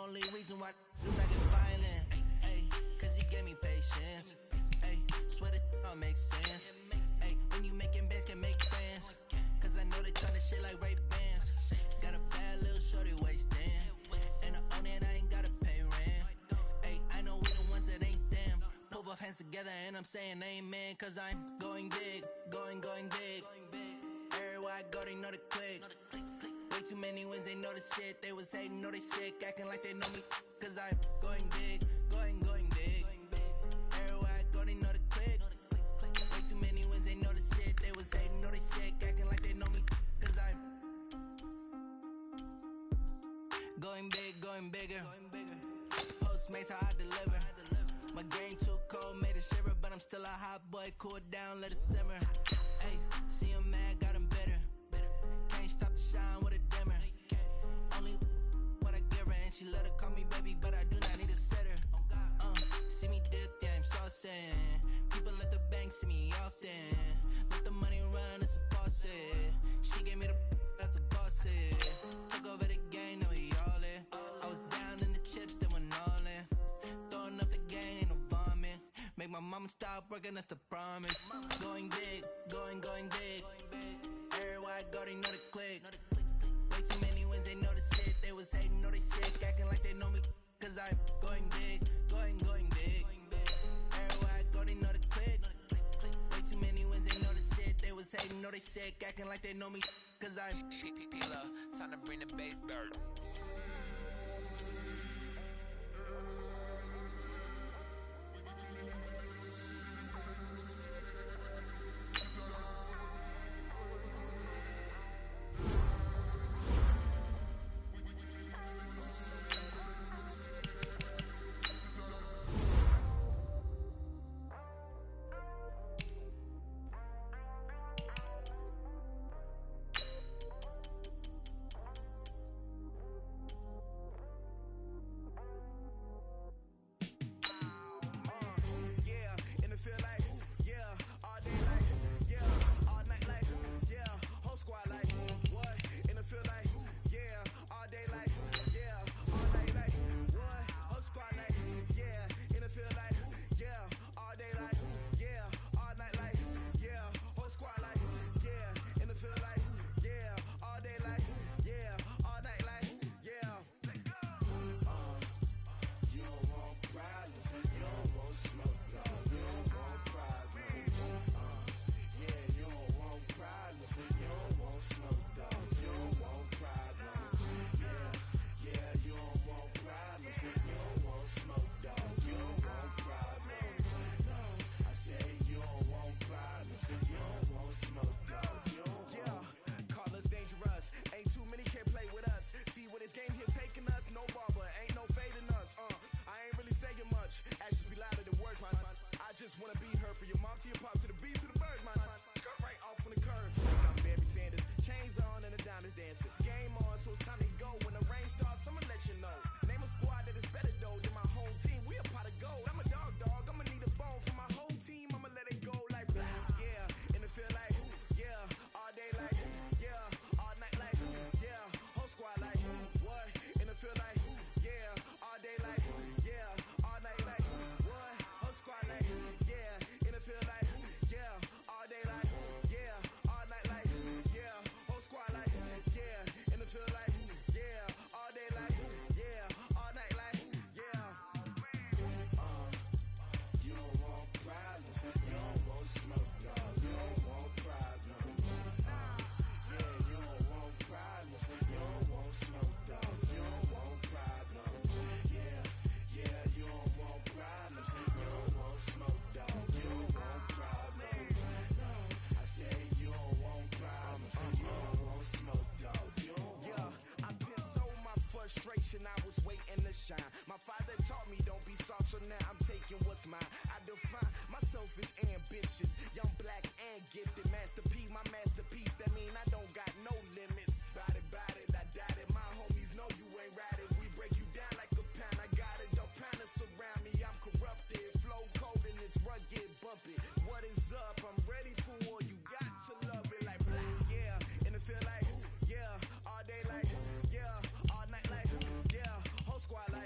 only reason why do not get violent. Ay, cause he gave me patience. Ay, swear that all makes sense. Ay, when you making bands can make friends. Cause I know they tryna shit like Ray Bans. Got a bad little shorty wasting. And I own it, I ain't gotta pay rent. Ay, I know we the ones that ain't them. Put both hands together and I'm saying amen. Cause I'm going big, going big. Everywhere I go they know the click. Way too many wins, they know the shit. They was hating, know they sick, acting like they know me. Cause I'm going big, going big. Everywhere I go they know the click. Way too many wins, they know the shit. They was hating, know they sick, acting like they know me. Cause I'm going big, going bigger. Postmates how I deliver. My game too cold, made it shiver. But I'm still a hot boy, cool it down, let it simmer. Ay, see him mad, got him bitter. Can't stop the shine with a dimmer. Only what I give her, and she let her call me baby, but I do not need a sitter. See me dip, yeah, I'm saucing. People at the bank see me often. Let the money run, it's a faucet. She gave me the that's a boss is. Took over the game, now we all in. I was down in the chips, they went all in. Throwing up the game, ain't no vomit. Make my mama stop working, that's the promise. Going big, going big. Everywhere I go, they know the click. Way too many wins, they know the shit. They was hating, know they sick, acting like they know me. Cause I'm going big, going big. Everywhere I go, they know the click. Way too many wins, they know the shit. They was hating, know they sick, acting like they know me. Cause I'm P-P-P-Lo, time to bring the bass back. Just wanna be her for your mom to your pop to the beat to the birds, man. Cut right off on the curb. Like I'm Barry Sanders, chains on and the diamonds dancing. Game on, so it's time to go. When the rain starts, I'ma let you know. Name a squad that is better though than my home team. We a pot of gold. I'm a dog. I'ma need a bone for my whole team. I'ma let it go like blah. Yeah, and it feel like yeah, all day like yeah, all night like yeah, whole squad like what? And it feel like yeah, all day like yeah, all night like what? Whole squad like yeah, and it feel like yeah, all day like yeah, all night like yeah, whole squad like yeah, and it feel like yeah, all day like yeah, all night like yeah. You don't want problems, you don't want smoke, no, you don't want problems. Yeah, you don't want problems, you don't want smoke, no, you don't want problems. Yeah, you don't want problems, you don't want smoke, dog, you don't want problems. No, I said you don't want problems, you don't want smoke, dog, you don't want. Yeah, I been so my frustration, I was waiting to shine. My father taught me don't be soft, so now I'm taking what's mine. I define myself as ambitious, young, black, and gifted. Master P, my masterpiece, that mean I don't got no limits. Bout it, I doubt it. My homies know you ain't ride it. We break you down like a pound. I got it, don't pound to surround me. I'm corrupted, flow cold and it's rugged, bumpy. What is up? I'm ready for war. You got to love it like blah. Yeah, and it feel like yeah, all day like yeah, all night like yeah, whole squad like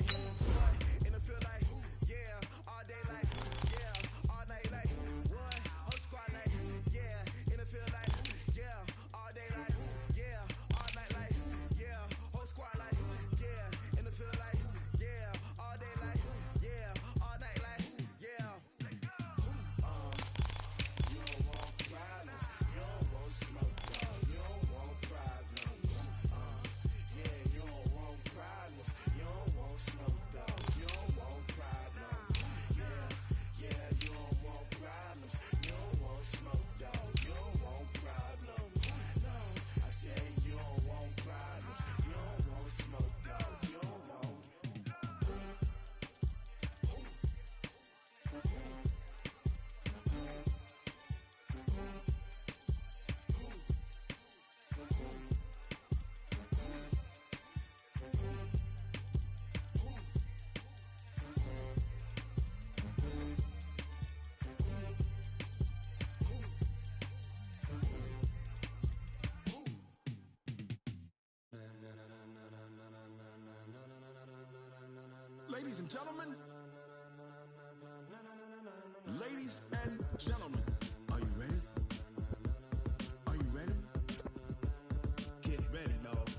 Ladies and gentlemen, ladies and gentlemen, are you ready? Are you ready? Get ready, dog.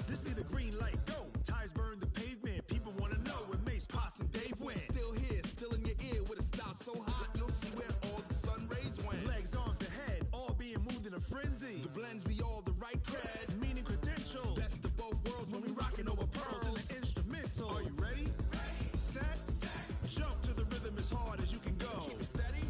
This be the green light, go. Tires burn the pavement. People wanna know where Mace, Potts, and Dave went. Still here, still in your ear with a style so hot, you'll see where all the sun rays went. Legs, arms, and head, all being moved in a frenzy. The blends be all the right cred, meaning credentials. Best of both worlds when we rockin' over pearls in the instrumental. Are you ready? Set, jump to the rhythm as hard as you can go. Keep it steady,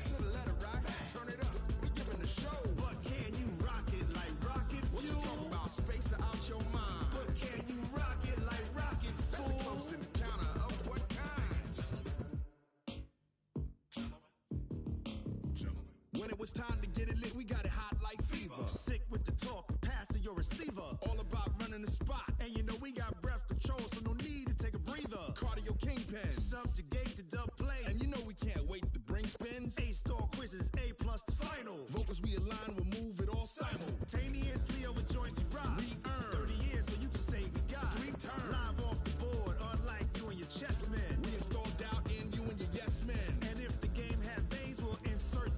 to the letter rock, turn it up, we giving the show. But can you rock it like rocket fuel? What you talking about, space out your mind? But can you rock it like rockets, fool? That's a close encounter of what kind? When it was time to get it lit, we got it hot like fever. Sick with the talk, pass to your receiver. All about running the spot, and you know we got breath control, so no need to take a breather. Cardio kingpin, subjugate the dub play, and you know we can't wait to bring spins. A-star quizzes, A+ the final. Vocals we align, we'll move it all simultaneously over joints we rock. We earn 30 years, so you can say we got 3 turns. Live off the board, unlike you and your chess men. We install doubt in you and your yes men. And if the game had veins, we'll insert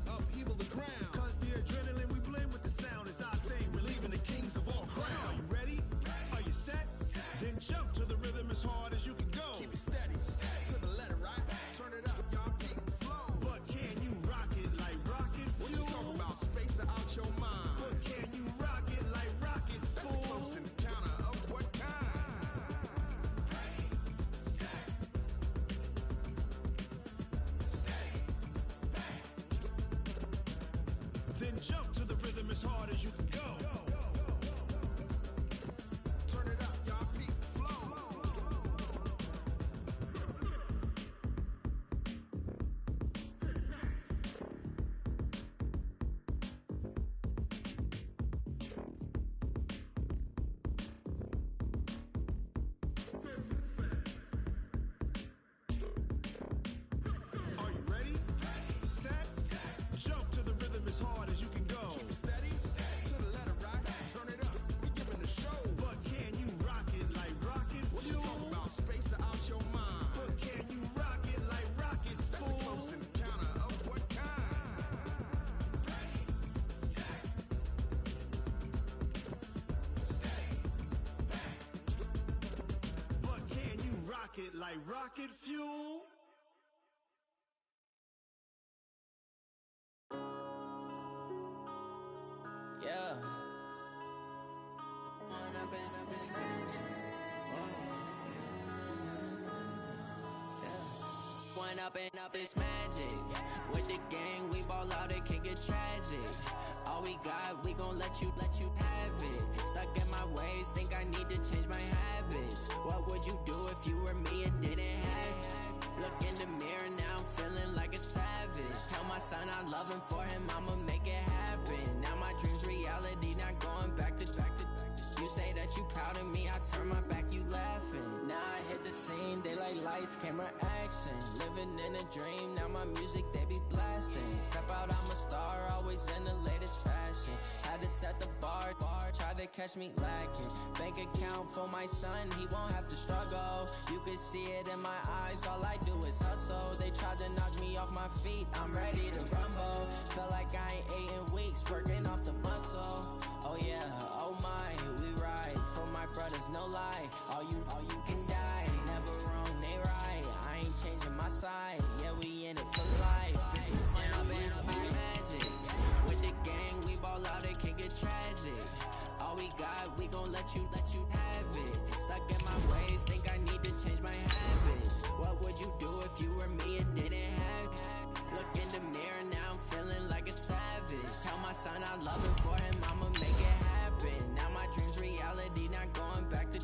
upheaval the ground. Cause the adrenaline we blend with the sound is our thing. We're leaving the kings of all crowns. So are you ready? Are you set? Then jump to the rhythm as hard as you can go. Keep it steady, to the letter right. Turn it up, y'all keep the flow. But can you rock it like rocket fuel? What you talking about, space out your mind? But can you rock it like rockets, fool? That's a close encounter of what kind? Then jump to the rhythm as hard as you can go. Turn it up, y'all peak flow. Are you ready? Set, jump to the rhythm as hard as you can go. Keep it steady, to the letter rock. Turn it up, we giving the show. But can you rock it like rocket fuel? What you talking about, space out your mind? But can you rock it like rockets, fool? That's a close encounter of what kind? But can you rock it like rocket fuel? Yeah. When I've been smashed. One up and up is magic. With the gang, we ball out, it can get tragic. All we got, we gon' let you have it. Stuck in my ways, think I need to change my habits. What would you do if you were me and didn't have it? Look in the mirror now, I'm feeling like a savage. Tell my son I love him, for him I'ma make it happen. Now my dream's reality, not going back to. You say that you proud of me, I turn my back, you laughing. Now I hit the scene, they like lights, camera, action. Living in a dream, now my music, they be blasting. Step out, I'm a star, always in the latest fashion. Had to set the bar, tried to catch me lacking. Bank account for my son, he won't have to struggle. You could see it in my eyes, all I do is hustle. They tried to knock me off my feet, I'm ready to rumble. Felt like I ain't ate in weeks, working off the muscle. Oh yeah, oh my, we ride for my brothers, no lie. All you can die, never wrong, they right. I ain't changing my side, yeah, we in it for life. And I've been magic. With the gang, we ball out, it can get tragic. All we got, we gon' let you have it. Stuck in my ways, think I need to change my habits. What would you do if you were me and didn't have it? Look in the mirror, now I'm feeling like a savage. Tell my son I love him, for him I'ma make it happen. Now my dream's reality, not going back to.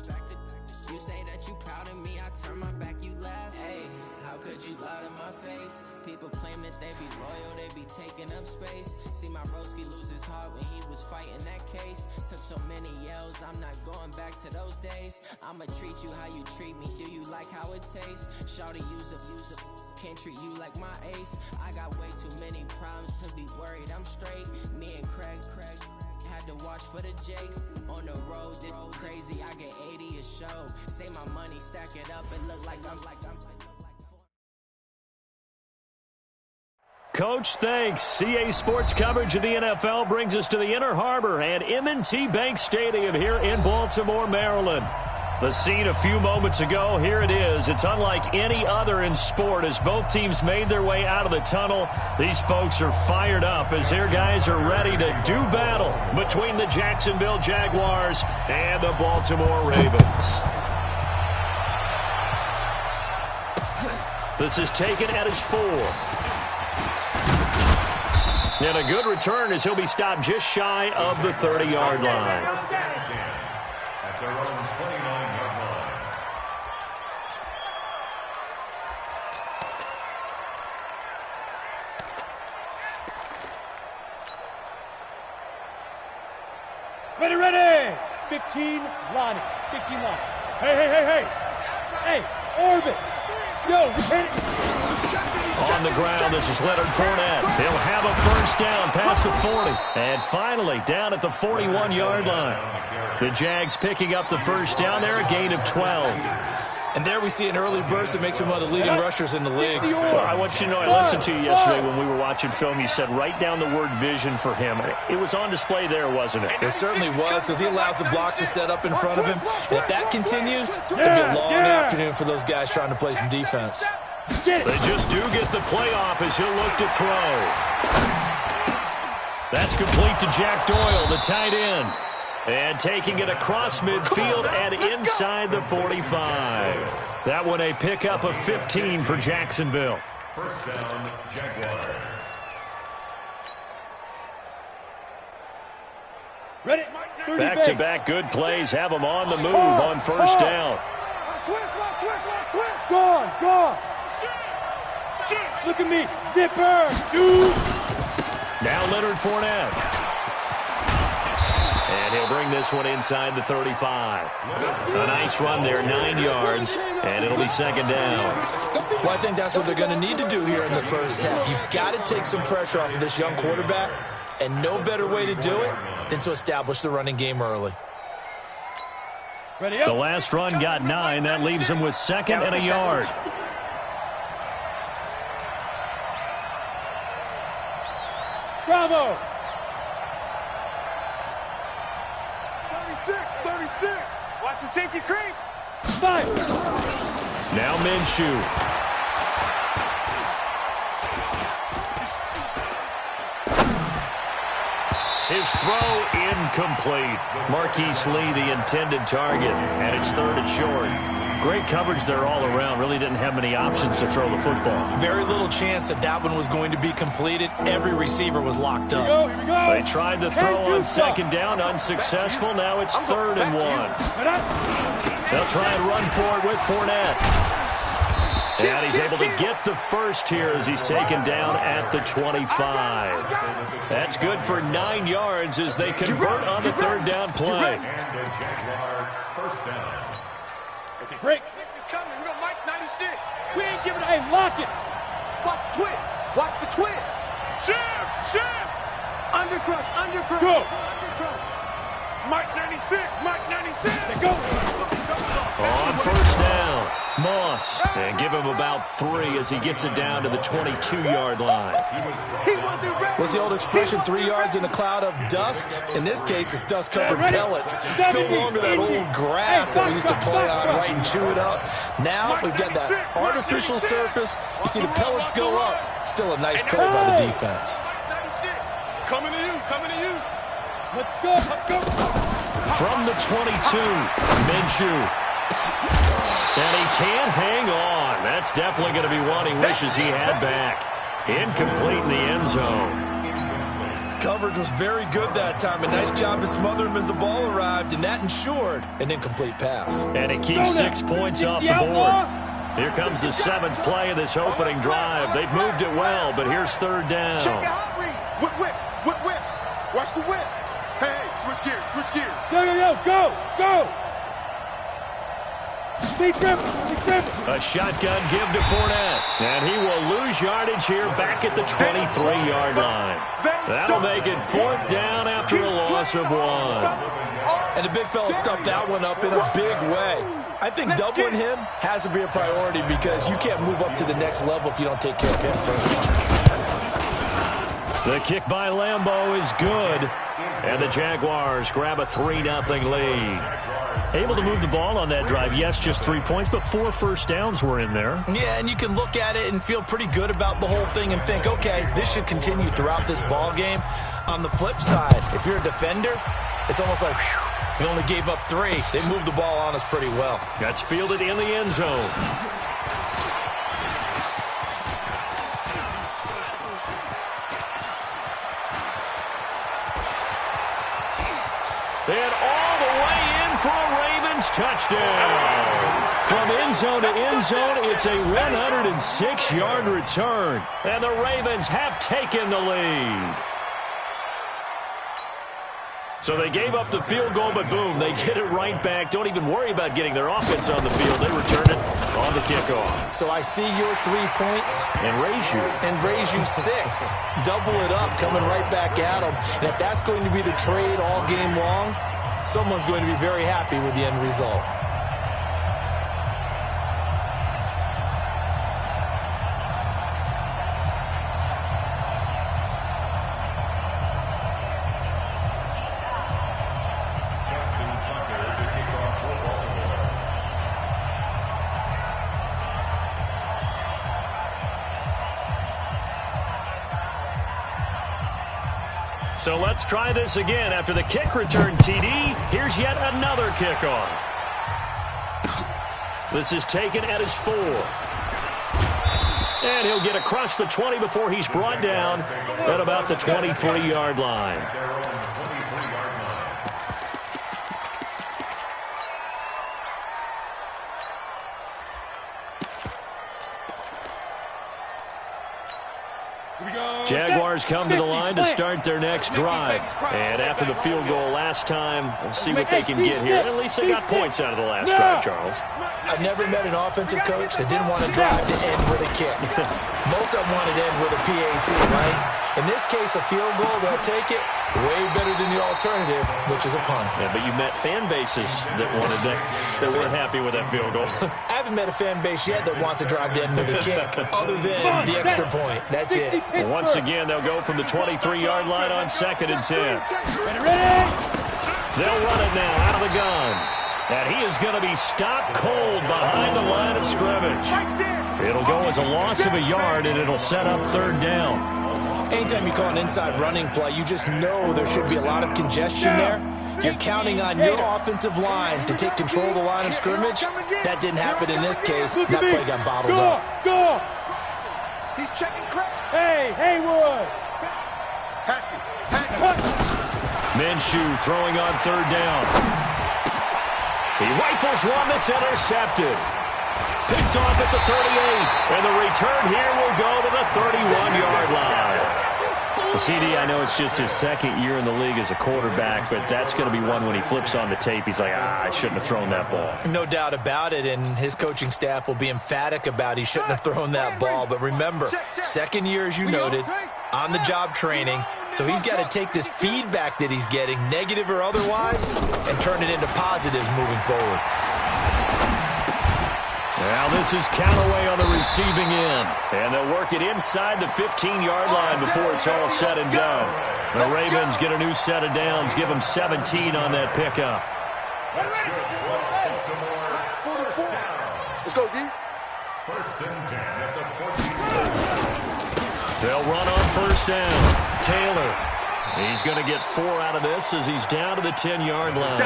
You say that you proud of me, I turn my back, you laugh. Hey, how could you lie to my face? People claim that they be loyal, they be taking up space. See my broski lose his heart when he was fight in that case. Took so many yells, I'm not going back to those days. I'ma treat you how you treat me, do you like how it tastes? Shawty, use up, can't treat you like my ace. I got way too many problems to be worried, I'm straight. Me and Craig had to watch for the Jakes. On the road, this crazy, I get 80 a show. Say my money, stack it up, and look like I'm Coach, thanks. CA Sports coverage of the NFL brings us to the Inner Harbor at M&T Bank Stadium here in Baltimore, Maryland. The scene a few moments ago, here it is. It's unlike any other in sport as both teams made their way out of the tunnel. These folks are fired up as their guys are ready to do battle between the Jacksonville Jaguars and the Baltimore Ravens. This is taken at his 4. And a good return as he'll be stopped just shy of the 30-yard line. At their own 29-yard line. Ready! 15, Lonnie. 15, Lonnie. Hey, orbit. Yo, hit it. On the ground, this is Leonard Fournette. He'll have a first down past the 40. And finally, down at the 41-yard line. The Jags picking up the first down there, a gain of 12. And there we see an early burst that makes him one of the leading rushers in the league. Well, I want you to know, I listened to you yesterday when we were watching film. You said write down the word vision for him. It was on display there, wasn't it? It certainly was, because he allows the blocks to set up in front of him. And if that continues, it'll be a long afternoon for those guys trying to play some defense. They just do get the playoff as he'll look to throw. That's complete to Jack Doyle, the tight end. And taking it across midfield and inside the 45. That one a pickup of 15 for Jacksonville. First down, Jaguars. Ready? Back-to-back good plays have them on the move on first down. Gone. Look at me. Zipper. Shoot. Now Leonard Fournette. And he'll bring this one inside the 35. A nice run there, 9 yards, and it'll be second down. Well, I think that's what they're going to need to do here in the first half. You've got to take some pressure off of this young quarterback, and no better way to do it than to establish the running game early. The last run got 9. That leaves him with second and a yard. Bravo. 36. Watch the safety creep. 5. Now Minshew. His throw incomplete. Marquise Lee, the intended target, and it's third and short. Great coverage there all around. Really didn't have many options to throw the football. Very little chance that one was going to be completed. Every receiver was locked up. Here we go. They tried the throw on second down, unsuccessful. Now it's third and 1. They'll try and run for it with Fournette. And he's able to get the first here as he's taken down at the 25. That's good for 9 yards as they convert on the third down play. And the Jaguar first down. Okay, break. He's coming. We got Mike 96. We ain't giving it. Hey, lock it. Watch the twist. Watch the twist. Shift. Undercrush. Go. Undercrush. Mike 96. Let's go. On first down, Moss. And give him about 3 as he gets it down to the 22-yard line. What's the old expression, 3 yards in a cloud of dust? In this case, it's dust-covered pellets. It's no longer that old grass that we used to play on, right, and chew it up. Now we've got that artificial surface. You see the pellets go up. Still a nice play by the defense. Coming to you. Let's go. From the 22, Minshew. And he can't hang on. That's definitely going to be one he wishes he had back. Incomplete in the end zone. Coverage was very good that time. A nice job to smother him as the ball arrived, and that ensured an incomplete pass. And it keeps 6 points off the board. Here comes the 7th play of this opening drive. They've moved it well, but here's third down. Check the hot read. Whip. Watch the whip. Hey. Switch gears. Go. A shotgun give to Fournette. And he will lose yardage here back at the 23-yard line. That'll make it 4th down after a loss of 1. And the big fella stuffed that one up in a big way. I think doubling him has to be a priority because you can't move up to the next level if you don't take care of him first. The kick by Lambeau is good. And the Jaguars grab a 3-0 lead. Able to move the ball on that drive. Yes, just 3 points, but 4 first downs were in there. Yeah, and you can look at it and feel pretty good about the whole thing and think, okay, this should continue throughout this ball game. On the flip side, if you're a defender, it's almost like, whew, we only gave up 3. They moved the ball on us pretty well. That's fielded in the end zone. And all the way in for a Ravens touchdown. From end zone to end zone, it's a 106-yard return. And the Ravens have taken the lead. So they gave up the field goal, but boom, they get it right back. Don't even worry about getting their offense on the field. They return it on the kickoff. So I see your 3 points. And raise you 6. Double it up, coming right back at them. And if that's going to be the trade all game long, someone's going to be very happy with the end result. So let's try this again. After the kick return TD, here's yet another kickoff. This is taken at his 4. And he'll get across the 20 before he's brought down at about the 23-yard line. Jaguars come to the line to start their next drive. And after the field goal last time, we'll see what they can get here. At least they got points out of the last drive, Charles. I've never met an offensive coach that didn't want to drive to end with a kick. Most of them wanted to end with a PAT, right? In this case, a field goal, they'll take it. Way better than the alternative, which is a punt. Yeah, but you met fan bases that wanted that weren't happy with that field goal. I haven't met a fan base yet that wants to drive to end with a kick, other than the extra point. That's it. Once again, they'll go from the 23-yard line on 2nd and 10. They'll run it now out of the gun. And he is going to be stopped cold behind the line of scrimmage. It'll go as a loss of a yard, and it'll set up 3rd down. Anytime you call an inside running play, you just know there should be a lot of congestion there. You're counting on your offensive line to take control of the line of scrimmage. That didn't happen in this case. That play got bottled up. Go! He's checking crap. Hey, Haywood! Minshew throwing on 3rd down. He rifles one that's intercepted. Picked off at the 38. And the return here will go to the 31-yard line. CD, I know it's just his 2nd year in the league as a quarterback, but that's going to be one when he flips on the tape. He's like, I shouldn't have thrown that ball. No doubt about it, and his coaching staff will be emphatic about he shouldn't have thrown that ball. But remember, 2nd year, as you noted, on-the-job training, so he's got to take this feedback that he's getting, negative or otherwise, and turn it into positives moving forward. Now this is Callaway on the receiving end. And they'll work it inside the 15-yard line before it's all said and done. The Ravens get a new set of downs, give them 17 on that pickup. Let's go, D. 1st and 10 at the 14. They'll run on 1st down. Taylor. He's going to get 4 out of this as he's down to the 10-yard line.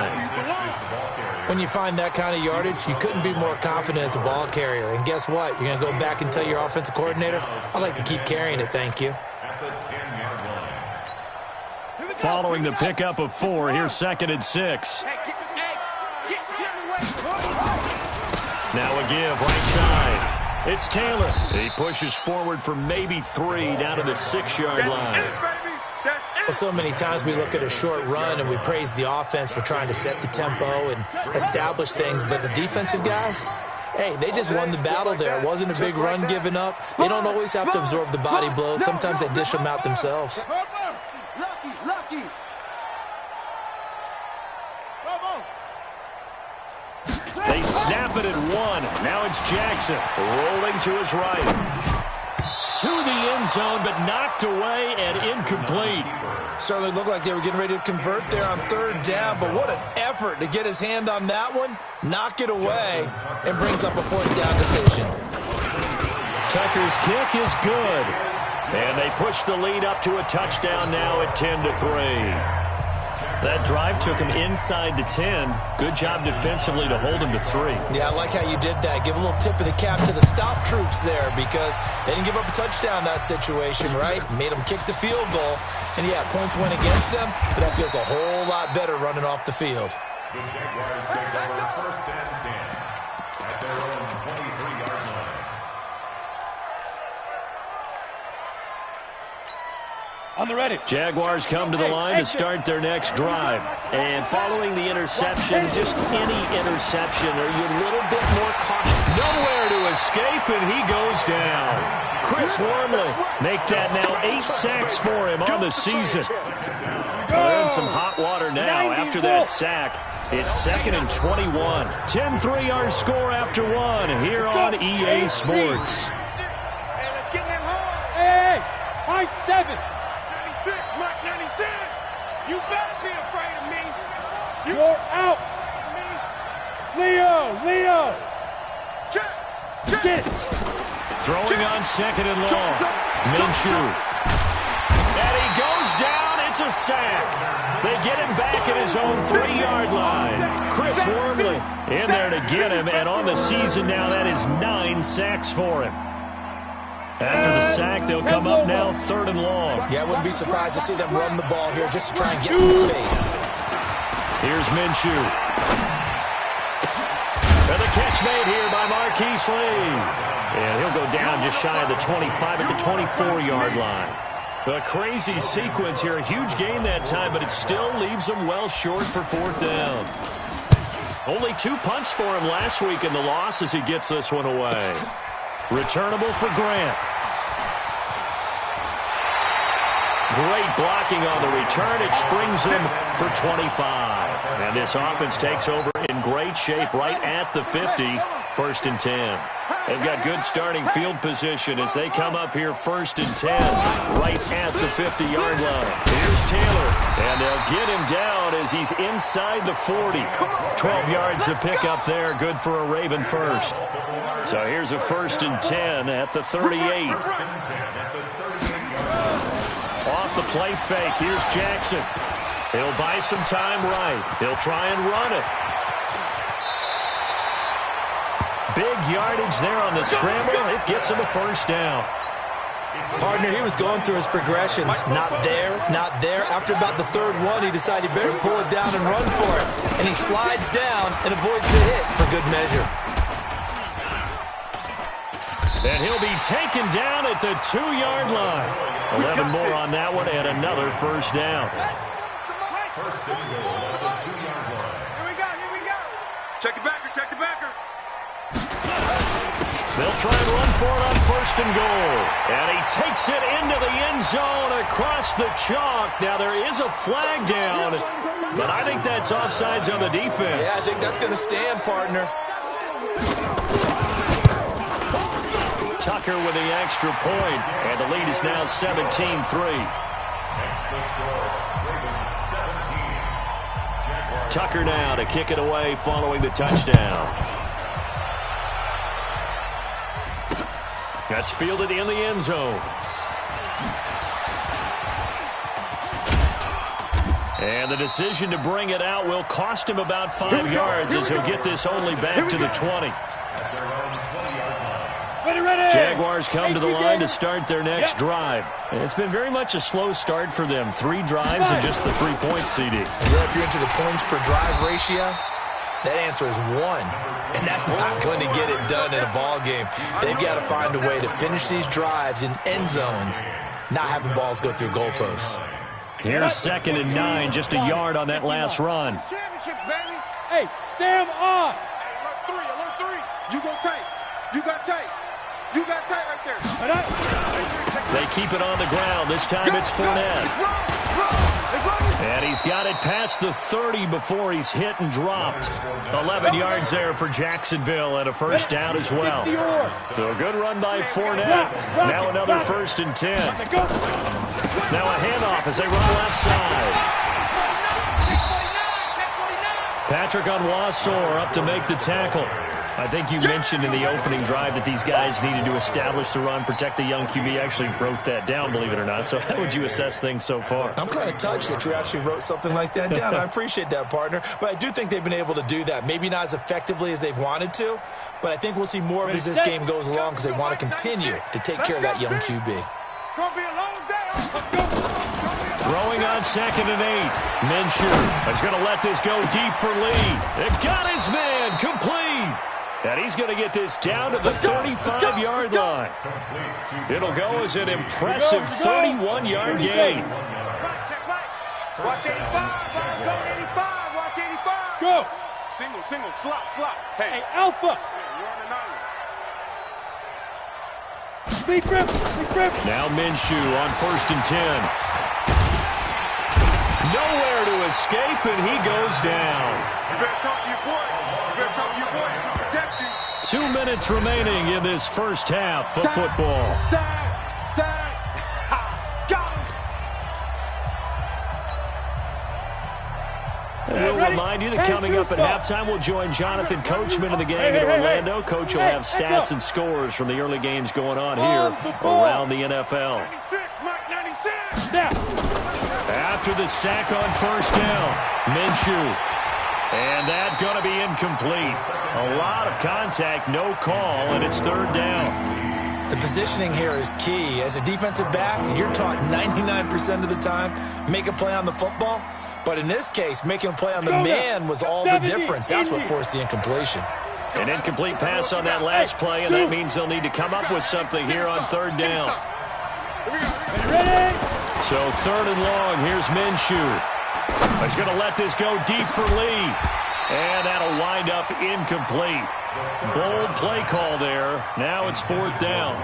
When you find that kind of yardage, you couldn't be more confident as a ball carrier. And guess what? You're going to go back and tell your offensive coordinator, I'd like to keep carrying it, thank you. Following the pickup of 4, here's 2nd and 6. Now a give right side. It's Taylor. He pushes forward for maybe 3 down to the 6-yard line. That's it. Well, so many times we look at a short run and we praise the offense for trying to set the tempo and establish things, but the defensive guys, hey, they just won the battle there. It wasn't a big run given up. They don't always have to absorb the body blows. Sometimes they dish them out themselves. Lucky. They snap it at one. Now it's Jackson rolling to his right. To the end zone, but knocked away and incomplete. Certainly looked like they were getting ready to convert there on third down, but what an effort to get his hand on that one, knock it away, and brings up a fourth down decision. Tucker's kick is good. And they push the lead up to a touchdown now at 10-3. That drive took him inside the 10. Good job defensively to hold him to 3. Yeah, I like how you did that. Give a little tip of the cap to the stop troops there because they didn't give up a touchdown in that situation, right? Made them kick the field goal. And, yeah, points went against them, but that feels a whole lot better running off the field. The Jaguars take over first and 10 at their own 23-yard line. On the ready. Jaguars come to the line to start their next drive. And following the interception, just any interception, are you a little bit more cautious? Nowhere to escape, and he goes down. Chris Wormley make that now 8 sacks for him on the season. Well, they're in some hot water now after that sack. It's 2nd and 21. 10-3 our score after one here on EA Sports. Hey, let's get him home. Hey, high 7. 96, Mike 96. You better be afraid of me. You're out. It's Leo. Check. Get it. Throwing on 2nd and long. Minshew. And he goes down. It's a sack. They get him back at his own 3-yard line. Chris Wormley in there to get him. And on the season now, that is 9 sacks for him. After the sack, they'll come up now 3rd and long. Yeah, I wouldn't be surprised to see them run the ball here just to try and get some space. Here's Minshew. And the catch made here by Marquise Lee. And he'll go down just shy of the 25 at the 24-yard line. A crazy sequence here. A huge gain that time, but it still leaves them well short for 4th down. Only 2 punts for him last week in the loss as he gets this one away. Returnable for Grant. Great blocking on the return. It springs him for 25. And this offense takes over in great shape right at the 50. 1st and 10. They've got good starting field position as they come up here 1st and 10 right at the 50-yard line. Here's Taylor, and they'll get him down as he's inside the 40. 12 yards to pick up there. Good for a Raven first. So here's a 1st and 10 at the 38. Off the play fake, here's Jackson. He'll buy some time right. He'll try and run it. Big yardage there on the scramble. It gets him a 1st down. Partner, he was going through his progressions. Not there. After about the 3rd one, he decided he better pull it down and run for it. And he slides down and avoids the hit for good measure. And he'll be taken down at the 2-yard line. 11 more on that one and another 1st down. First and goal at the 2-yard line. Here we go. Check the backer. They'll try and run for it on 1st and goal. And he takes it into the end zone across the chalk. Now there is a flag down, but I think that's offsides on the defense. Yeah, I think that's going to stand, partner. Tucker with the extra point, and the lead is now 17-3. Tucker now to kick it away following the touchdown. That's fielded in the end zone. And the decision to bring it out will cost him about 5 yards as he'll get this only back to the 20. Jaguars come to the line to start their next drive. And it's been very much a slow start for them. 3 drives and just the 3 points, CD. If you're into the points per drive ratio, that answer is 1. And that's not going to get it done in a ball game. They've got to find a way to finish these drives in end zones, not having balls go through goalposts. Here's 2nd and 9, just a yard on that last run. Championships, baby. Hey, Sam on. Hey, alert 3. You go tight. You got tight. You got tight right there. They keep it on the ground. This time it's Fournette. And he's got it past the 30 before he's hit and dropped. 11 yards there for Jacksonville and a first down as well. So a good run by Fournette. Now another 1st and 10. Now a handoff as they run left side. Patrick Onwuasor up to make the tackle. I think you mentioned in the opening drive that these guys needed to establish the run, protect the young QB. I actually wrote that down, believe it or not. So how would you assess things so far? I'm kind of touched that you actually wrote something like that down. I appreciate that, partner. But I do think they've been able to do that. Maybe not as effectively as they've wanted to, but I think we'll see more of as this game goes along because they want to continue to take care of that young QB. It's going to be a long day. Throwing on 2nd and 8. Minshew is going to let this go deep for Lee. It got his man complete. And he's going to get this down to the 35-yard line. It'll go as an impressive 31-yard gain. Watch 85. Go 85. Watch 85. Go. Single, slot. Hey, Alpha. You're on an island. Big grip. Now Minshew on 1st and 10. Nowhere to escape, and he goes down. You better come to your boy. 2 minutes remaining in this first half of football. We'll remind you that coming up at halftime, we'll join Jonathan Coachman and the gang in Orlando. Coach will have stats and scores from the early games going on here around the NFL. After the sack on 1st down, Minshew. And that's going to be incomplete. A lot of contact, no call, and it's 3rd down. The positioning here is key. As a defensive back, you're taught 99% of the time, make a play on the football. But in this case, making a play on the man was all the difference. That's what forced the incompletion. An incomplete pass on that last play, and that means they'll need to come up with something here on 3rd down. So 3rd and long, here's Minshew. He's going to let this go deep for Lee. And that'll wind up incomplete. Bold play call there. Now it's 4th down.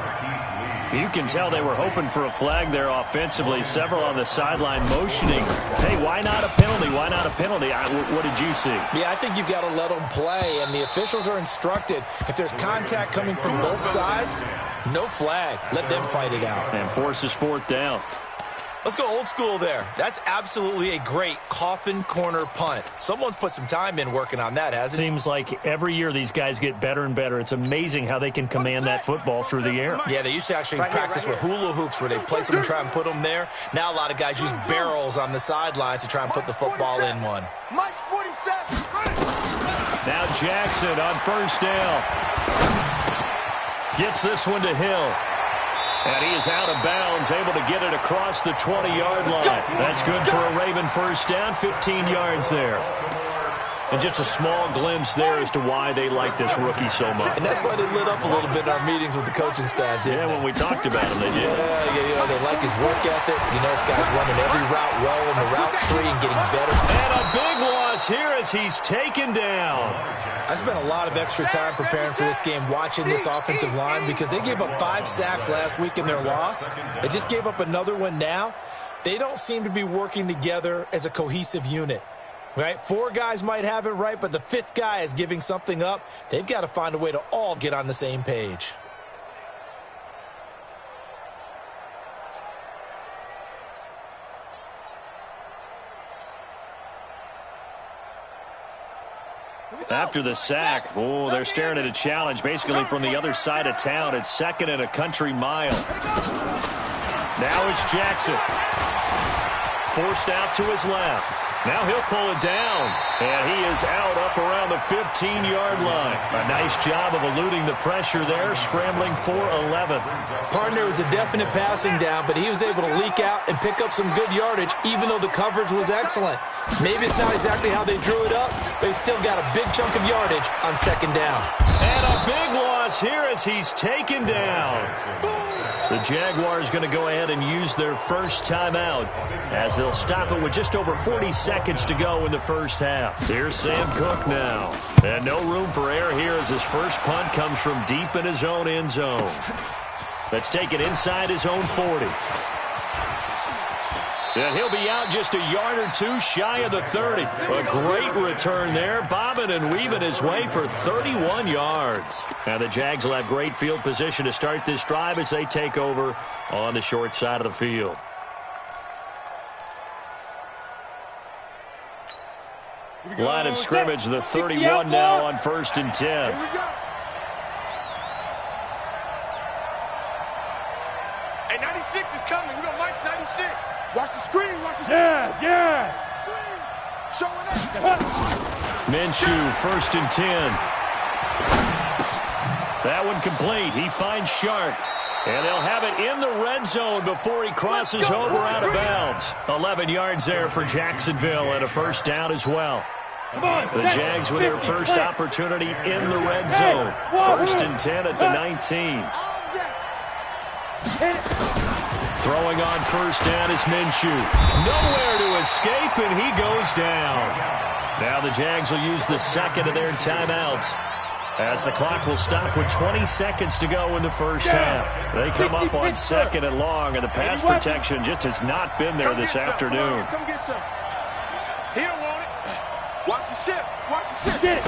You can tell they were hoping for a flag there offensively. Several on the sideline motioning. Hey, why not a penalty? Why not a penalty? What did you see? Yeah, I think you've got to let them play, and the officials are instructed. If there's contact coming from both sides, no flag. Let them fight it out. And forces 4th down. Let's go old school there. That's absolutely a great coffin corner punt. Someone's put some time in working on that, hasn't it? Seems like every year these guys get better and better. It's amazing how they can command that football through the air. Yeah, they used to actually practice with hula hoops where they place them and try and put them there. Now a lot of guys use barrels on the sidelines to try and put the football in one. Mike's 47. Now Jackson on 1st down. Gets this one to Hill. And he is out of bounds, able to get it across the 20-yard line. That's good for a Raven first down, 15 yards there. And just a small glimpse there as to why they like this rookie so much. And that's why they lit up a little bit in our meetings with the coaching staff, didn't they? When we talked about him, they did. Yeah, they like his work ethic. You know, this guy's running every route well in the route tree and getting better. And a big loss here as he's taken down. I spent a lot of extra time preparing for this game, watching this offensive line, because they gave up 5 sacks last week in their loss. They just gave up another one now. They don't seem to be working together as a cohesive unit. Right? 4 guys might have it right, but the 5th guy is giving something up. They've got to find a way to all get on the same page. After the sack, they're staring at a challenge basically from the other side of town. It's 2nd and a country mile. Now it's Jackson. Forced out to his left. Now he'll pull it down, and he is out up around the 15-yard line. A nice job of eluding the pressure there, scrambling for 11. Partner was a definite passing down, but he was able to leak out and pick up some good yardage, even though the coverage was excellent. Maybe it's not exactly how they drew it up, but he still got a big chunk of yardage on 2nd down. And a big loss here as he's taken down. The Jaguars going to go ahead and use their first timeout as They'll stop it with just over 40 seconds to go in the first half. Here's Sam Cook now. And no room for error here as his first punt comes from deep in his own end zone. Let's take it inside his own 40. And he'll be out just a yard or two shy of the 30. A great return there, bobbing and weaving his way for 31 yards. And the Jags will have great field position to start this drive as they take over on the short side of the field. Line of scrimmage, the 31 now on 1st and 10. Here we go. Hey, 96 is coming. We're going to march 96. Watch the screen. Watch the screen. Yes. Showing up. Minshew, 1st and 10. That one complete. He finds Shark. And they'll have it in the red zone before he crosses over out of bounds. 11 yards there for Jacksonville and a first down as well. The Jags with their first opportunity in the red zone. 1st and 10 at the 19. Throwing on first down is Minshew. Nowhere to escape, and he goes down. Now the Jags will use the second of their timeouts as the clock will stop with 20 seconds to go in the first half. They come up on 2nd and long, and the pass protection just has not been there this afternoon. Come get some. He don't want it. Watch the ship. Watch the ship. Get it.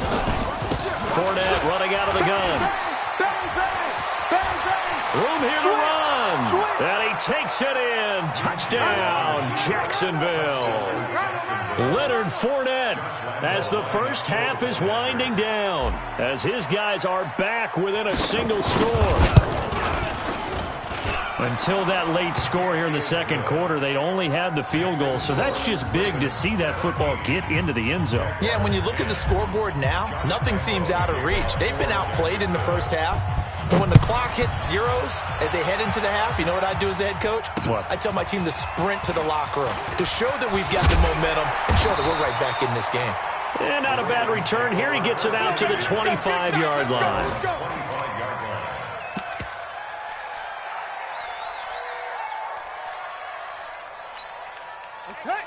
Fournette running out of the gun. Bang, bang. Bang, bang. Room here to run. And he takes it in. Touchdown, Jacksonville. Leonard Fournette as the first half is winding down as his guys are back within a single score. Until that late score here in the second quarter, they only had the field goal, so that's just big to see that football get into the end zone. Yeah, when you look at the scoreboard now, nothing seems out of reach. They've been outplayed in the first half. But when the clock hits zeros as they head into the half, you know what I do as the head coach? What? I tell my team to sprint to the locker room to show that we've got the momentum and show that we're right back in this game. And not a bad return here. He gets it out to the 25-yard line.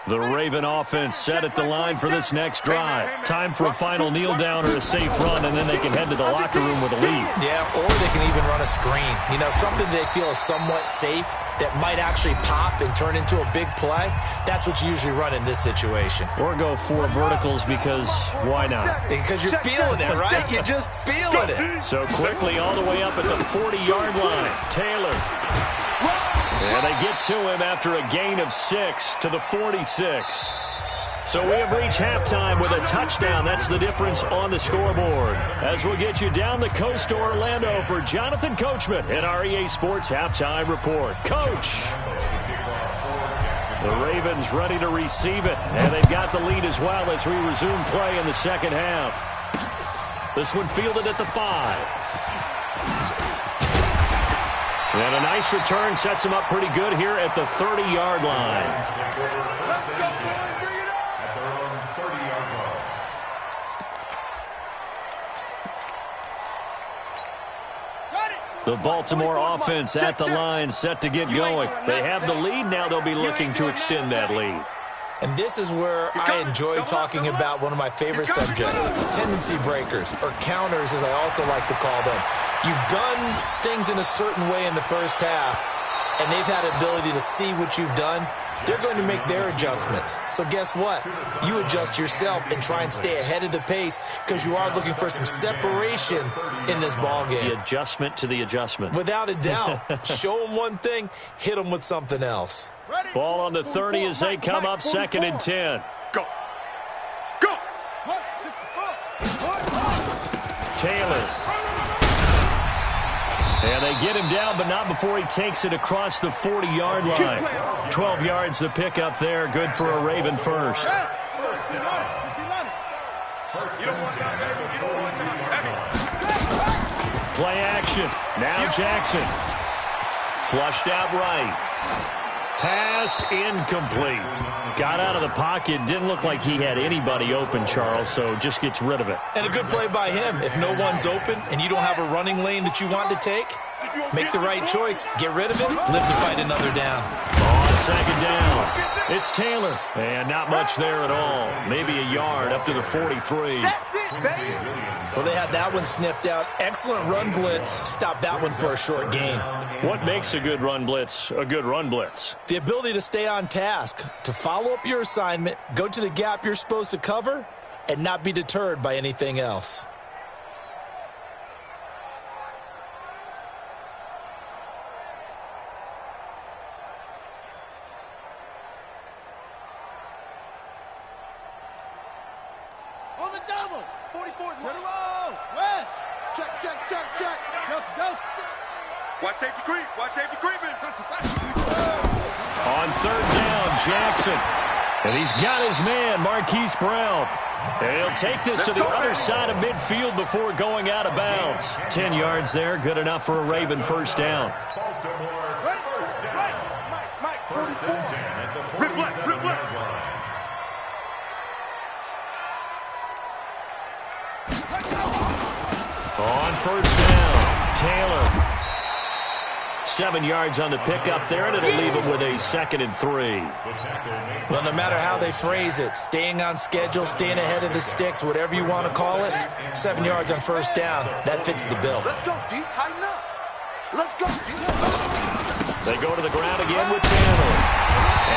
The Raven offense set at the line for this next drive. Time for a final kneel down or a safe run, and then they can head to the locker room with a lead. Yeah, or they can even run a screen. You know, something they feel is somewhat safe that might actually pop and turn into a big play. That's what you usually run in this situation. Or go 4 verticals because why not? Because you're feeling it, right? You're just feeling it. So quickly all the way up at the 40-yard line. Taylor. And they get to him after a gain of 6 to the 46. So we have reached halftime with a touchdown. That's the difference on the scoreboard. As we'll get you down the coast to Orlando for Jonathan Coachman at our EA Sports Halftime Report. Coach! The Ravens ready to receive it. And they've got the lead as well as we resume play in the second half. This one fielded at the 5. And a nice return sets him up pretty good here at the 30-yard line. The Baltimore offense at the line set to get going. They have the lead. Now they'll be looking to extend that lead. And this is where I enjoy talking about one of my favorite subjects, tendency breakers, or counters as I also like to call them. You've done things in a certain way in the first half, and they've had the ability to see what you've done. They're going to make their adjustments. So guess what? You adjust yourself and try and stay ahead of the pace because you are looking for some separation in this ballgame. The adjustment to the adjustment. Without a doubt. Show them one thing, hit them with something else. Ball on the 30 as they come up 2nd and 10. Go. Go. Taylor. And they get him down, but not before he takes it across the 40-yard line. 12 yards to pick up there. Good for a Raven first. Play action. Now Jackson. Flushed out right. Pass incomplete. Got out of the pocket. Didn't look like he had anybody open, Charles, so just gets rid of it. And a good play by him. If no one's open and you don't have a running lane that you want to take, make the right choice. Get rid of it. Live to fight another down. On second down. It's Taylor. And not much there at all. Maybe a yard up to the 43. That's it, baby. Well, they had that one sniffed out. Excellent run blitz. Stop that one for a short gain. What makes a good run blitz a good run blitz? The ability to stay on task, to follow up your assignment, go to the gap you're supposed to cover, and not be deterred by anything else. On the double. 44's to the roll. West. Check, check, check, check. Delta. Watch safety creep. Watch safety creeping. On third down, Jackson. And he's got his man, Marquise Brown. And he'll take this to the other side of midfield before going out of bounds. 10 yards there, good enough for a Raven first down. Rip left. On first down, Taylor. 7 yards on the pickup there, and it'll leave him with a 2nd and 3. Well, no matter how they phrase it, staying on schedule, staying ahead of the sticks, whatever you want to call it, 7 yards on first down, that fits the bill. Let's go, D. Tighten up. Let's go, D. They go to the ground again with Taylor.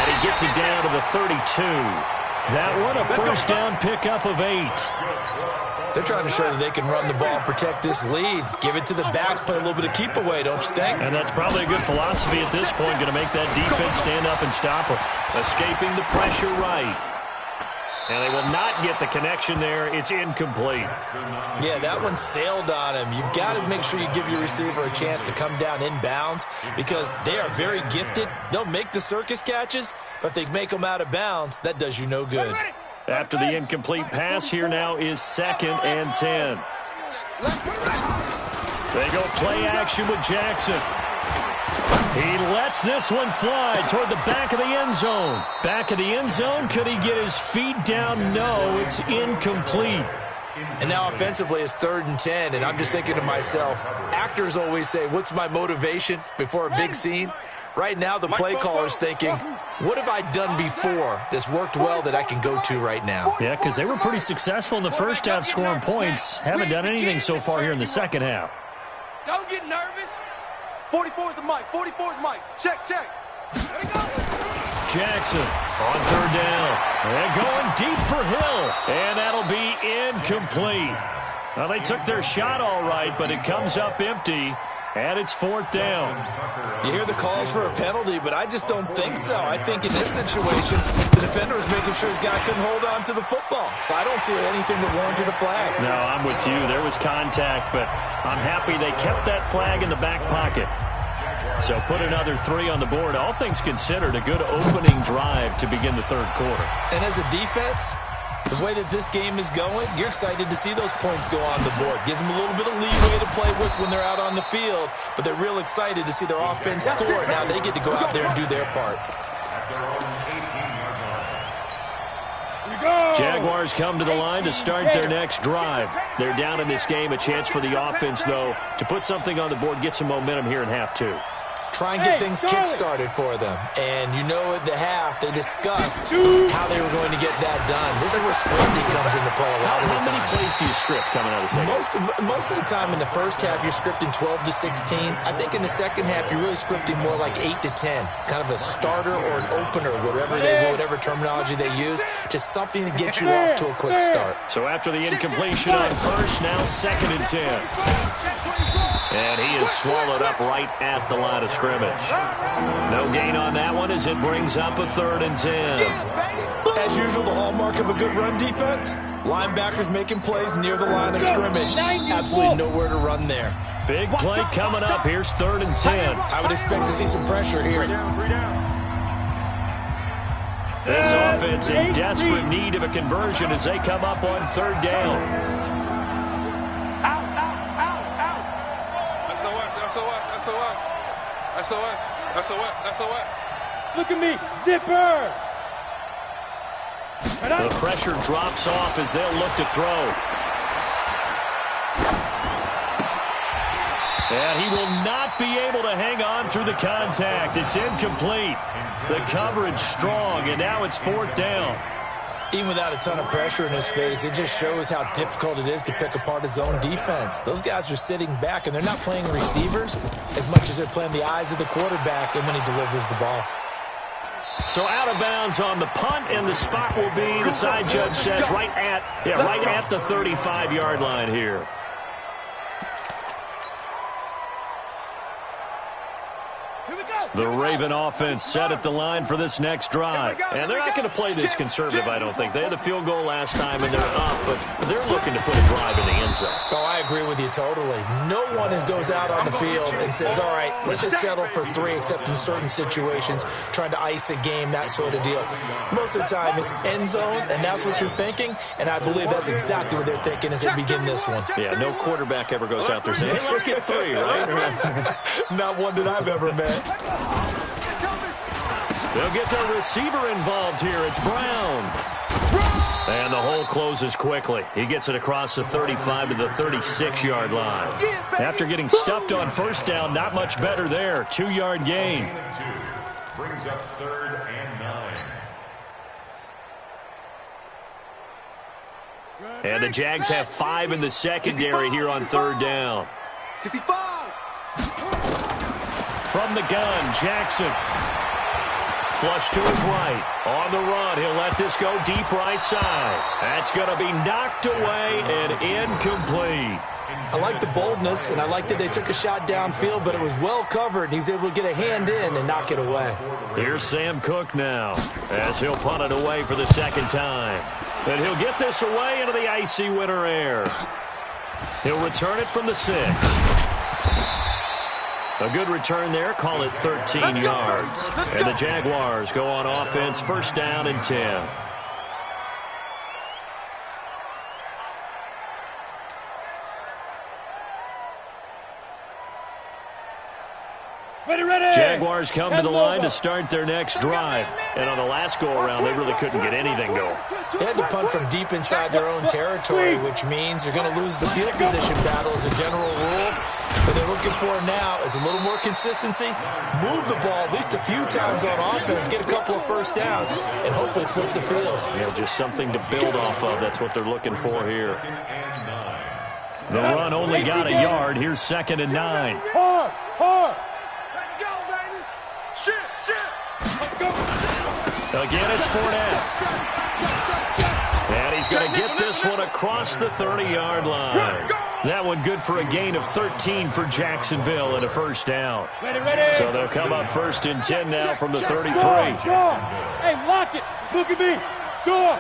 And he gets it down to the 32. That one a first down pickup of 8. They're trying to show that they can run the ball and protect this lead. Give it to the backs, play a little bit of keep away, don't you think? And that's probably a good philosophy at this point, going to make that defense stand up and stop them. Escaping the pressure right. And they will not get the connection there. It's incomplete. Yeah, that one sailed on him. You've got to make sure you give your receiver a chance to come down inbounds because they are very gifted. They'll make the circus catches, but if they make them out of bounds, that does you no good. After the incomplete pass, here now is 2nd and 10. They go play action with Jackson. He lets this one fly toward the back of the end zone. Back of the end zone, could he get his feet down? No, it's incomplete. And now offensively it's 3rd and 10, and I'm just thinking to myself, actors always say, what's my motivation before a big scene? Right now the play caller's thinking, what have I done before that's worked well that I can go to right now? Yeah, because they were pretty successful in the first half scoring points. Haven't done anything so far here in the second half. Don't get nervous. 44's the mic. 44's mic. Check. Let it go. Jackson on third down. And going deep for Hill. And that'll be incomplete. Well, they took their shot all right, but it comes up empty. And it's 4th down. You hear the calls for a penalty, but I just don't think so. I think in this situation, the defender was making sure his guy couldn't hold on to the football. So I don't see anything that warranted a flag. No, I'm with you. There was contact, but I'm happy they kept that flag in the back pocket. So put another 3 on the board. All things considered, a good opening drive to begin the third quarter. And as a defense, the way that this game is going, you're excited to see those points go on the board. Gives them a little bit of leeway to play with when they're out on the field, but they're real excited to see their offense score. Now they get to go out there and do their part. Jaguars come to the line to start their next drive. They're down in this game. A chance for the offense, though, to put something on the board, get some momentum here in half 2. Try and get things kick-started for them. And you know at the half, they discussed how they were going to get that done. This is where scripting comes into play a lot of the time. How many plays do you script coming out of the second? Most of the time in the first half, you're scripting 12 to 16. I think in the second half, you're really scripting more like 8 to 10. Kind of a starter or an opener, whatever terminology they use. Just something to get you off to a quick start. So after the incompletion on first, now 2nd and 10. And he is swallowed up right at the line of scrimmage. No gain on that one as it brings up a 3rd and 10. As usual, the hallmark of a good run defense, linebackers making plays near the line of scrimmage. Absolutely nowhere to run there. Big play coming up. Here's 3rd and 10. I would expect to see some pressure here. This offense in desperate need of a conversion as they come up on 3rd down. SOS. Look at me. Zipper. The pressure drops off as they'll look to throw. And he will not be able to hang on through the contact. It's incomplete. The coverage strong, and now it's 4th down. Even without a ton of pressure in his face, it just shows how difficult it is to pick apart his own defense. Those guys are sitting back, and they're not playing receivers as much as they're playing the eyes of the quarterback and when he delivers the ball. So out of bounds on the punt, and the spot will be, the side judge says, right at the 35-yard line here. The Raven offense set at the line for this next drive. And they're not going to play this conservative, I don't think. They had the field goal last time, and they're up, but they're looking to put a drive in the end zone. Oh, I agree with you totally. No one goes out on the field and says, all right, let's just settle for 3, except in certain situations, trying to ice a game, that sort of deal. Most of the time, it's end zone, and that's what you're thinking, and I believe that's exactly what they're thinking as they begin this one. Yeah, no quarterback ever goes out there saying, hey, let's get 3, right? Not one that I've ever met. They'll get their receiver involved here. It's Brown. And the hole closes quickly. He gets it across the 35 to the 36-yard line. After getting stuffed on 1st down, not much better there. 2-yard gain. Brings up 3rd and 9. And the Jags have 5 in the secondary here on 3rd down. From the gun, Jackson. Flush to his right. On the run, he'll let this go deep right side. That's going to be knocked away and incomplete. I like the boldness, and I like that they took a shot downfield, but it was well covered, and he was able to get a hand in and knock it away. Here's Sam Cook now, as he'll punt it away for the 2nd time. And he'll get this away into the icy winter air. He'll return it from the 6. A good return there, call it 13 yards. And the Jaguars go on offense, 1st down and 10. Jaguars come to the line to start their next drive. And on the last go-around, they really couldn't get anything going. They had to punt from deep inside their own territory, which means they're going to lose the field position battle as a general rule. What they're looking for now is a little more consistency, move the ball at least a few times on offense, get a couple of 1st downs, and hopefully flip the field. Yeah, just something to build off of. That's what they're looking for here. The run only got a yard. Here's 2nd and 9. Hard. Let's go, baby. Shit. Let's go. Again, it's Fournette. And he's going to get this one across the 30-yard line. That one good for a gain of 13 for Jacksonville and a 1st down. Ready. So they'll come up 1st and 10 now from the 33. Go. Hey, lock it. Look at me. Go.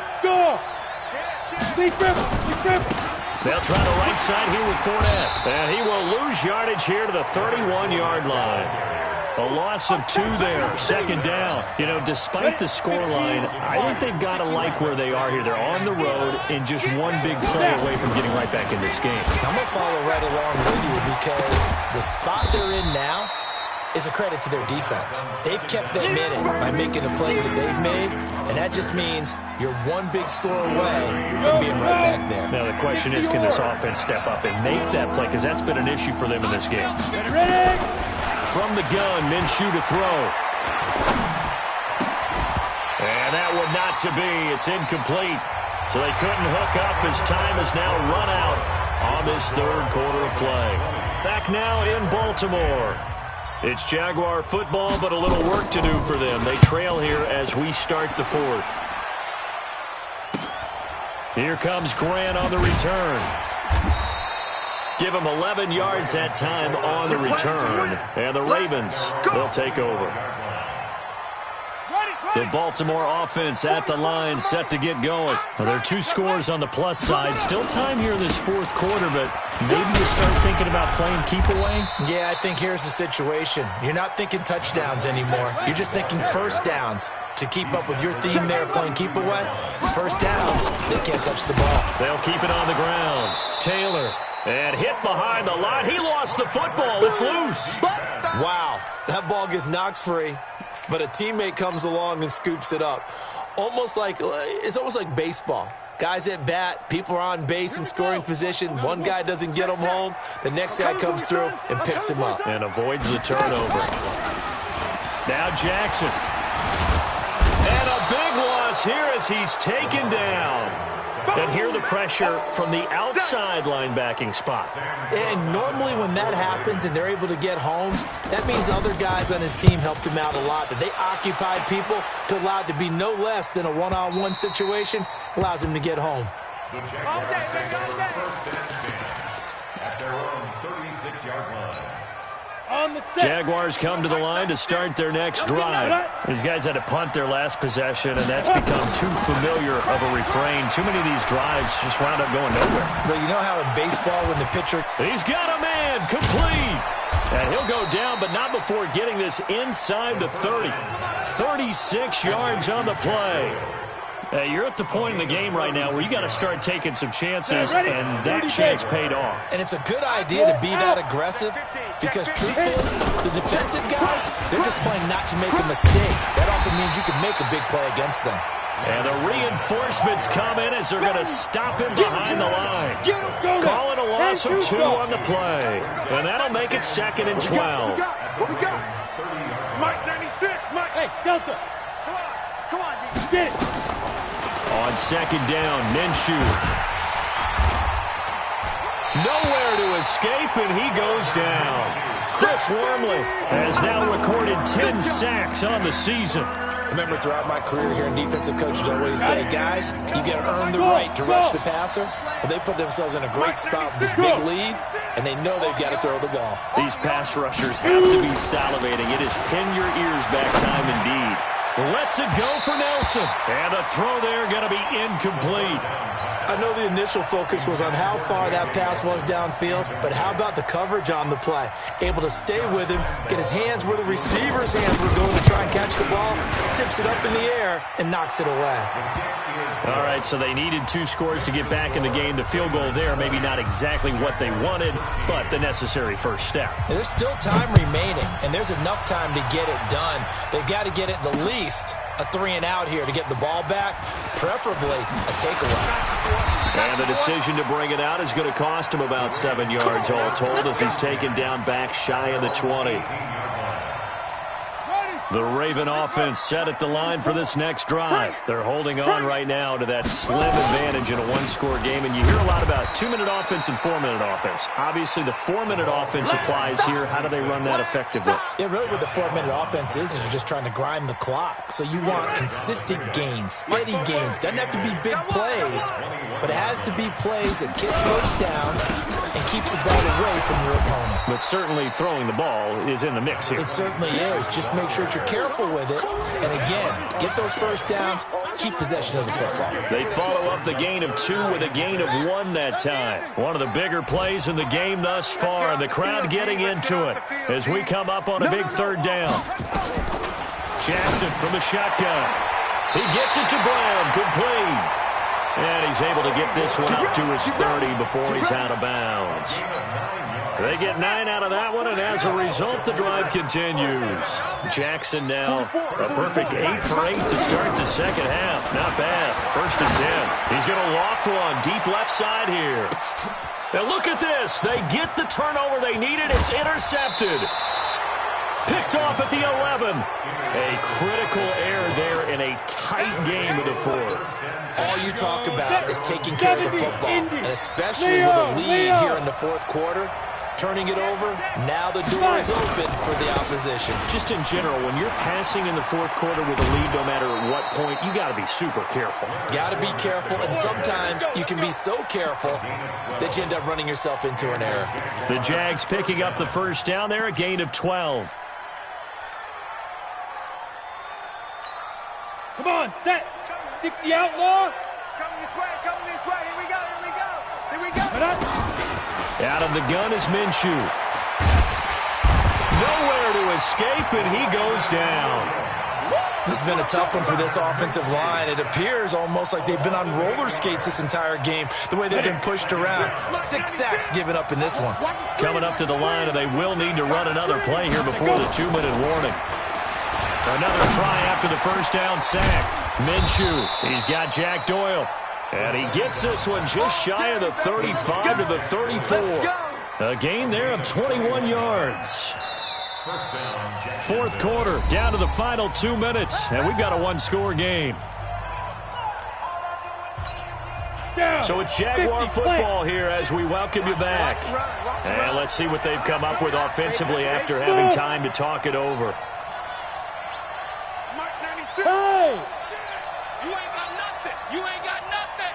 Deep grip. They'll try the right side here with Fournette. And he will lose yardage here to the 31-yard line. A loss of 2 there, 2nd down. You know, despite the scoreline, I think they've got to like where they are here. They're on the road and just one big play away from getting right back in this game. I'm going to follow right along with you because the spot they're in now is a credit to their defense. They've kept them in it by making the plays that they've made, and that just means you're one big score away from being right back there. Now the question is, can this offense step up and make that play? Because that's been an issue for them in this game. Ready. From the gun, Minshew to throw. And that one not to be. It's incomplete. So they couldn't hook up as time has now run out on this 3rd quarter of play. Back now in Baltimore. It's Jaguar football, but a little work to do for them. They trail here as we start the 4th. Here comes Grant on the return. Give him 11 yards that time on the return. And the Ravens will take over. The Baltimore offense at the line, set to get going. Well, there are 2 scores on the plus side. Still time here in this 4th quarter, but maybe you start thinking about playing keep away? Yeah, I think here's the situation. You're not thinking touchdowns anymore. You're just thinking 1st downs. To keep up with your theme there, playing keep away, 1st downs, they can't touch the ball. They'll keep it on the ground. Taylor. And hit behind the line. He lost the football. It's loose. Wow. That ball gets knocked free, but a teammate comes along and scoops it up. It's almost like baseball. Guys at bat, people are on base in scoring position. One guy doesn't get him home. The next guy comes through and picks him up. And avoids the turnover. Now Jackson. is here as he's taken down. And here the pressure from the outside linebacking spot. And normally when that happens and they're able to get home, that means other guys on his team helped him out a lot. That they occupied people to allow it to be no less than a one-on-one situation, allows him to get home. The Jaguars take over first and 10 at their own 36-yard line. Jaguars come to the line to start their next drive. These guys had to punt their last possession, and that's become too familiar of a refrain. Too many of these drives just wound up going nowhere. But you know how in baseball when the pitcher... He's got a man, complete. And he'll go down, but not before getting this inside the 30. 36 yards on the play. You're at the point in the game right now where you got to start taking some chances, and that chance paid off. And it's a good idea to be that aggressive because, truthfully, the defensive guys, they're just playing not to make a mistake. That often means you can make a big play against them. And the reinforcements come in as they're going to stop him behind the line. Call it a loss of 2 on the play. And that'll make it 2nd and 12. What we got? Mike 96, Mike. Hey, Delta. Come on, get it. On 2nd down, Minshew. Nowhere to escape, and he goes down. Chris Wormley has now recorded 10 sacks on the season. Remember, throughout my career here in defensive coaches always say, guys, you got to earn the right to rush the passer. Well, they put themselves in a great spot with this big lead, and they know they've got to throw the ball. These pass rushers have to be salivating. It is pin your ears back time indeed. Lets it go for Nelson. And the throw there going to be incomplete. I know the initial focus was on how far that pass was downfield, but how about the coverage on the play? Able to stay with him, get his hands where the receiver's hands were going to try and catch the ball, tips it up in the air, and knocks it away. All right, so they needed 2 scores to get back in the game. The field goal there, maybe not exactly what they wanted, but the necessary first step. And there's still time remaining, and there's enough time to get it done. They've got to get at the least a 3-and-out here to get the ball back, preferably a takeaway. And the decision to bring it out is going to cost him about 7 yards all told as he's taken down back shy of the 20. The Raven offense set at the line for this next drive. They're holding on right now to that slim advantage in a 1-score game. And you hear a lot about 2-minute offense and 4-minute offense. Obviously, the 4-minute offense applies here. How do they run that effectively? Yeah, really what the 4-minute offense is you're just trying to grind the clock. So you want consistent gains, steady gains. Doesn't have to be big plays, but it has to be plays that gets first downs and keeps the ball away from your opponent. But certainly throwing the ball is in the mix here. It certainly is. Just make sure you're careful with it. And again, get those first downs, keep possession of the football. They follow up the gain of 2 with a gain of 1 that time. One of the bigger plays in the game thus far, and the crowd getting into it as we come up on a big 3rd down. Jackson from the shotgun. He gets it to Brown, complete. And he's able to get this one up to his 30 before he's out of bounds. They get 9 out of that one, and as a result, the drive continues. Jackson now a perfect 8 for 8 to start the second half. Not bad. 1st and 10. He's going to loft one deep left side here. Now look at this. They get the turnover they needed. It's intercepted. Picked off at the 11. A critical error there in a tight game of the 4th. All you talk about is taking care of the football, and especially with a lead here in the 4th quarter. Turning it over, now the door is open for the opposition. Just in general, when you're passing in the 4th quarter with a lead, no matter at what point, you got to be super careful. Got to be careful, and sometimes you can be so careful that you end up running yourself into an error. The Jags picking up the first down there, a gain of 12. Come on, set. 60 outlaw. Coming this way, here we go, here we go. Out of the gun is Minshew. Nowhere to escape, and he goes down. This has been a tough one for this offensive line. It appears almost like they've been on roller skates this entire game, the way they've been pushed around. 6 sacks given up in this one. Coming up to the line, and they will need to run another play here before the 2-minute warning. Another try after the first down sack. Minshew, he's got Jack Doyle. And he gets this one just shy of the 35 to the 34. A gain there of 21 yards. 4th quarter, down to the final 2 minutes, and we've got a 1-score game. So it's Jaguar football here as we welcome you back. And let's see what they've come up with offensively after having time to talk it over. Hey! You ain't got nothing. You ain't got nothing.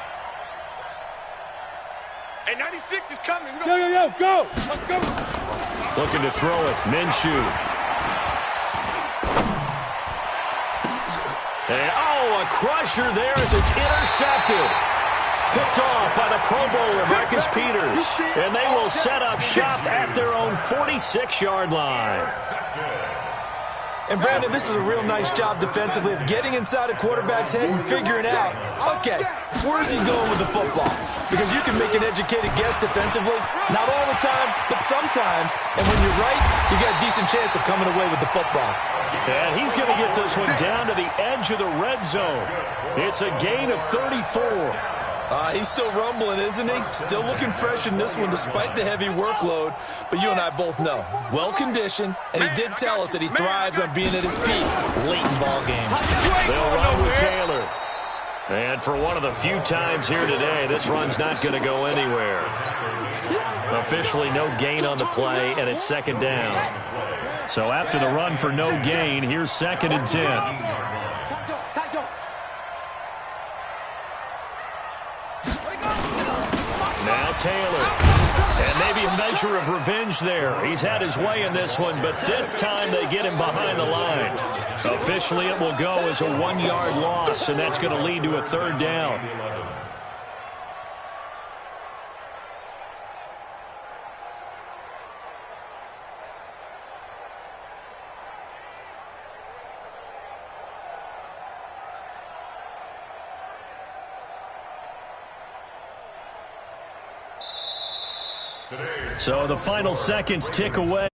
Hey, 96 is coming. Yo, go. Let's go. Looking to throw it. Minshew. And, a crusher there as it's intercepted. Picked off by the Pro Bowler, Marcus Peters. And they will set up shop at their own 46-yard line. And, Brandon, this is a real nice job defensively of getting inside a quarterback's head and figuring out, okay, where's he going with the football? Because you can make an educated guess defensively, not all the time, but sometimes. And when you're right, you got a decent chance of coming away with the football. And he's going to get this one down to the edge of the red zone. It's a gain of 34. He's still rumbling, isn't he? Still looking fresh in this one despite the heavy workload. But you and I both know, well-conditioned, and he did tell us that he thrives on being at his peak late in ball games. They'll run with Taylor. And for one of the few times here today, this run's not going to go anywhere. Officially no gain on the play, and it's second down. So after the run for no gain, here's 2nd and 10. Now Taylor. And maybe a measure of revenge there. He's had his way in this one, but this time they get him behind the line. Officially, it will go as a 1-yard loss, and that's going to lead to a 3rd down. So the final seconds tick away.